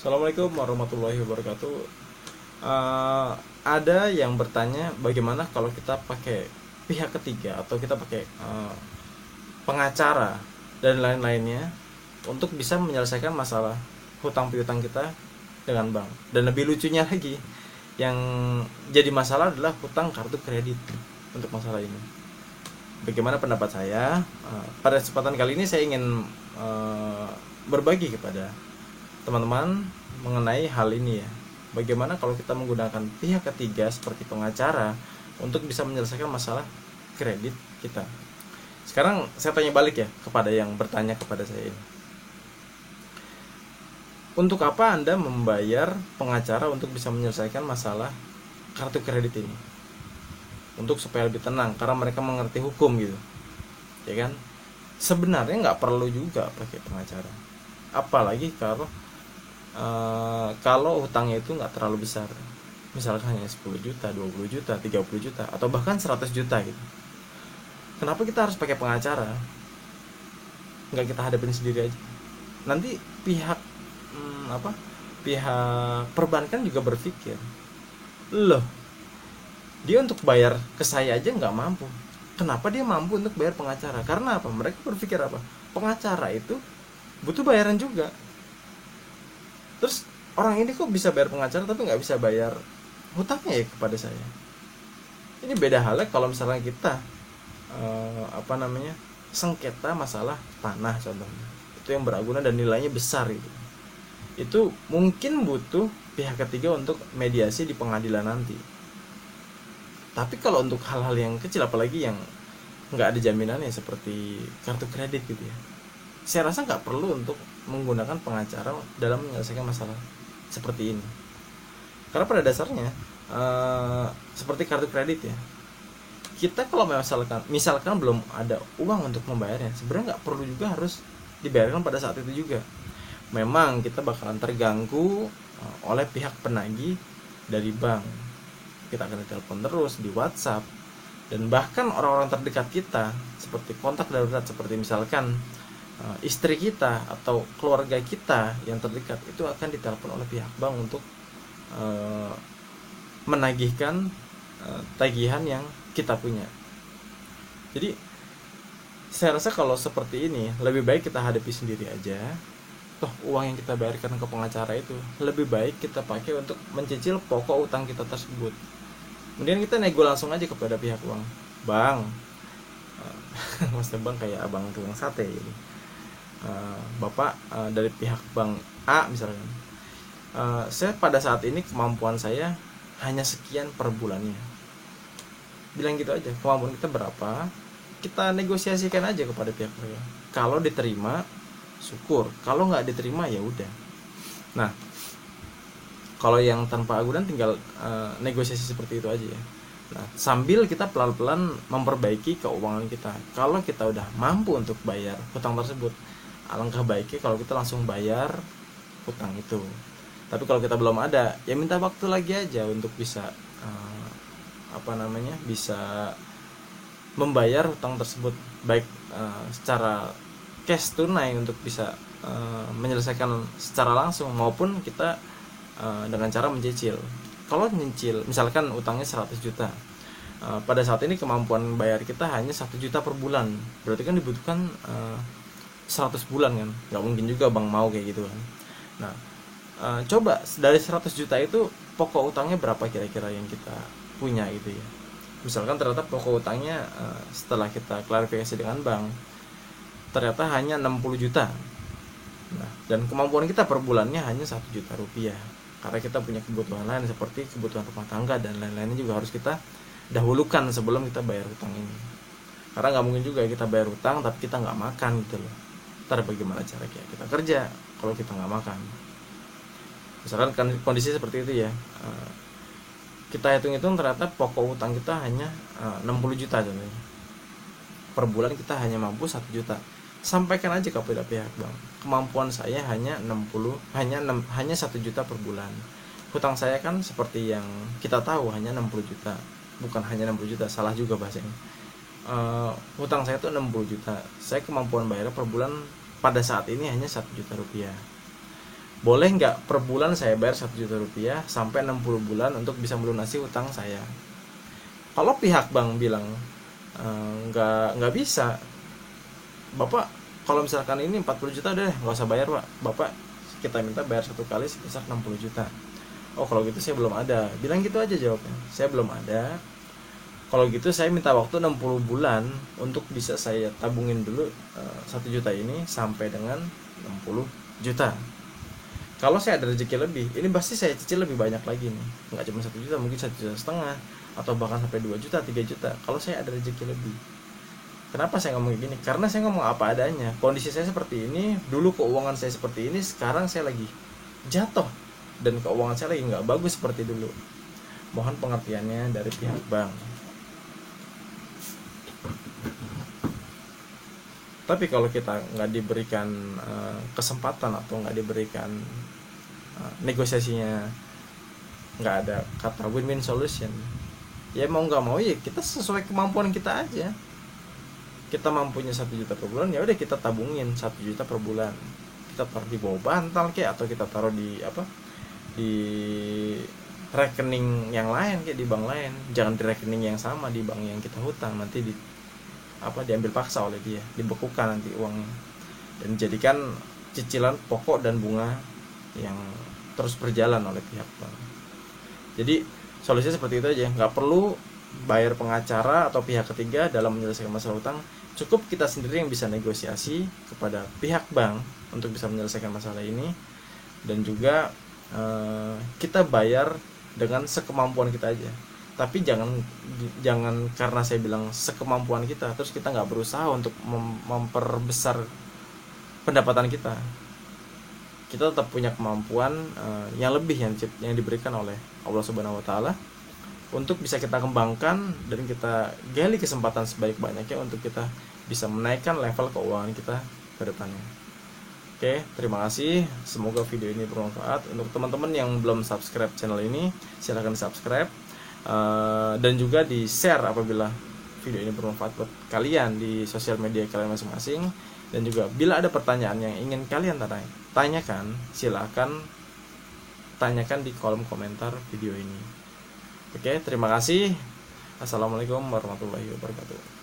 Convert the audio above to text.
Assalamualaikum warahmatullahi wabarakatuh. Ada yang bertanya bagaimana kalau kita pakai pihak ketiga atau kita pakai pengacara dan lain-lainnya untuk bisa menyelesaikan masalah hutang piutang kita dengan bank. Dan lebih lucunya lagi, yang jadi masalah adalah hutang kartu kredit untuk masalah ini. Bagaimana pendapat saya? Pada kesempatan kali ini saya ingin berbagi kepada teman-teman mengenai hal ini ya. Bagaimana kalau kita menggunakan pihak ketiga seperti pengacara untuk bisa menyelesaikan masalah kredit kita. Sekarang saya tanya balik ya kepada yang bertanya kepada saya ini. Untuk apa Anda membayar pengacara untuk bisa menyelesaikan masalah kartu kredit ini? Untuk supaya lebih tenang, karena mereka mengerti hukum gitu. Ya kan? Sebenarnya nggak perlu juga pakai pengacara. Apalagi kalau hutangnya itu nggak terlalu besar, misalkan hanya 10 juta, 20 juta, 30 juta, atau bahkan 100 juta gitu. Kenapa kita harus pakai pengacara? Nggak kita hadapin sendiri aja. Nanti pihak pihak perbankan juga berpikir, loh, dia untuk bayar ke saya aja nggak mampu, kenapa dia mampu untuk bayar pengacara? Karena apa? Mereka berpikir apa? Pengacara itu butuh bayaran juga. Terus orang ini kok bisa bayar pengacara tapi nggak bisa bayar hutangnya ya kepada saya? Ini beda halnya kalau misalnya kita sengketa masalah tanah contohnya, itu yang beraguna dan nilainya besar gitu. Itu mungkin butuh pihak ketiga untuk mediasi di pengadilan nanti. Tapi kalau untuk hal-hal yang kecil, apalagi yang nggak ada jaminannya seperti kartu kredit gitu ya, saya rasa nggak perlu untuk menggunakan pengacara dalam menyelesaikan masalah seperti ini. Karena pada dasarnya seperti kartu kredit ya, kita kalau misalkan belum ada uang untuk membayarnya, sebenarnya nggak perlu juga harus dibayarkan pada saat itu juga. Memang kita bakalan terganggu oleh pihak penagih dari bank. Kita akan ditelepon terus di WhatsApp, dan bahkan orang-orang terdekat kita seperti kontak darurat, seperti misalkan istri kita atau keluarga kita yang terdekat, itu akan ditelepon oleh pihak bank untuk menagihkan tagihan yang kita punya. Jadi saya rasa kalau seperti ini lebih baik kita hadapi sendiri aja. Toh uang yang kita bayarkan ke pengacara itu lebih baik kita pakai untuk mencicil pokok utang kita tersebut. Kemudian kita nego langsung aja kepada pihak bank. Bang, maksudnya bang kayak abang tukang sate gitu. Bapak dari pihak bank A misalkan, saya pada saat ini kemampuan saya hanya sekian per bulannya. Bilang gitu aja, kemampuan kita berapa, kita negosiasikan aja kepada pihak mereka. Kalau diterima syukur, kalau nggak diterima ya udah. Nah, kalau yang tanpa agunan tinggal negosiasi seperti itu aja ya. Nah, sambil kita pelan-pelan memperbaiki keuangan kita. Kalau kita udah mampu untuk bayar hutang tersebut, alangkah baiknya kalau kita langsung bayar hutang itu. Tapi kalau kita belum ada, ya minta waktu lagi aja untuk bisa bisa membayar hutang tersebut, baik secara cash tunai untuk bisa menyelesaikan secara langsung, maupun kita dengan cara mencicil. Kalau mencicil misalkan utangnya 100 juta, pada saat ini kemampuan bayar kita hanya 1 juta per bulan, berarti kan dibutuhkan 100 bulan kan, nggak mungkin juga bang mau kayak gitu kan. Nah, coba dari 100 juta itu pokok utangnya berapa kira-kira yang kita punya gitu ya. Misalkan ternyata pokok utangnya setelah kita klarifikasi dengan bank ternyata hanya 60 juta. Nah, dan kemampuan kita per bulannya hanya 1 juta rupiah. Karena kita punya kebutuhan lain seperti kebutuhan rumah tangga dan lain-lainnya juga harus kita dahulukan sebelum kita bayar hutang ini. Karena nggak mungkin juga kita bayar hutang tapi kita nggak makan gitu loh. Ntar bagaimana cara kita kerja kalau kita nggak makan? Misalkan kondisi seperti itu ya, kita hitung-hitung ternyata pokok hutang kita hanya 60 juta contohnya. Per bulan kita hanya mampu 1 juta. Sampaikan aja kepada pihak bank, kemampuan saya hanya 1 juta per bulan. Hutang saya kan seperti yang kita tahu hanya 60 juta. Bukan hanya 60 juta, salah juga bahasanya. Hutang saya itu 60 juta. Saya kemampuan bayar per bulan pada saat ini hanya 1 juta rupiah. boleh nggak per bulan saya bayar 1 juta rupiah sampai 60 bulan untuk bisa melunasi utang saya. Kalau pihak bank bilang nggak bisa, Bapak kalau misalkan ini 40 juta deh nggak usah bayar Pak, Bapak kita minta bayar satu kali sebesar 60 juta. Oh kalau gitu saya belum ada, bilang gitu aja jawabnya, saya belum ada. Kalau gitu saya minta waktu 60 bulan untuk bisa saya tabungin dulu 1 juta ini sampai dengan 60 juta. Kalau saya ada rezeki lebih, ini pasti saya cicil lebih banyak lagi nih, nggak cuma 1 juta, mungkin 1,5 juta atau bahkan sampai 2 juta, 3 juta kalau saya ada rezeki lebih. Kenapa saya ngomong gini? Karena saya ngomong apa adanya. Kondisi saya seperti ini, dulu keuangan saya seperti ini, sekarang saya lagi jatuh dan keuangan saya lagi nggak bagus seperti dulu. Mohon pengertiannya dari pihak bank. Tapi kalau kita nggak diberikan kesempatan atau nggak diberikan negosiasinya, nggak ada kata win-win solution, ya mau nggak mau ya kita sesuai kemampuan kita aja. Kita mampunya 1 juta per bulan, ya udah kita tabungin 1 juta per bulan, kita taruh di bawah bantal kayak, atau kita taruh di di rekening yang lain kayak di bank lain. Jangan di rekening yang sama di bank yang kita hutang, nanti diambil paksa oleh dia, dibekukan nanti uangnya dan dijadikan cicilan pokok dan bunga yang terus berjalan oleh pihak bank. Jadi solusinya seperti itu aja, nggak perlu bayar pengacara atau pihak ketiga dalam menyelesaikan masalah utang. Cukup kita sendiri yang bisa negosiasi kepada pihak bank untuk bisa menyelesaikan masalah ini, dan juga kita bayar dengan sekemampuan kita aja. Tapi jangan karena saya bilang sekemampuan kita terus kita nggak berusaha untuk memperbesar pendapatan kita. Kita tetap punya kemampuan yang lebih yang diberikan oleh Allah Subhanahu wa taala untuk bisa kita kembangkan dan kita gali kesempatan sebaik-banyaknya untuk kita bisa menaikkan level keuangan kita ke depannya. Oke, terima kasih. Semoga video ini bermanfaat. Untuk teman-teman yang belum subscribe channel ini, silahkan subscribe dan juga di share apabila video ini bermanfaat buat kalian di sosial media kalian masing-masing. Dan juga bila ada pertanyaan yang ingin kalian tanyakan, silahkan tanyakan di kolom komentar video ini. Oke, terima kasih. Assalamualaikum warahmatullahi wabarakatuh.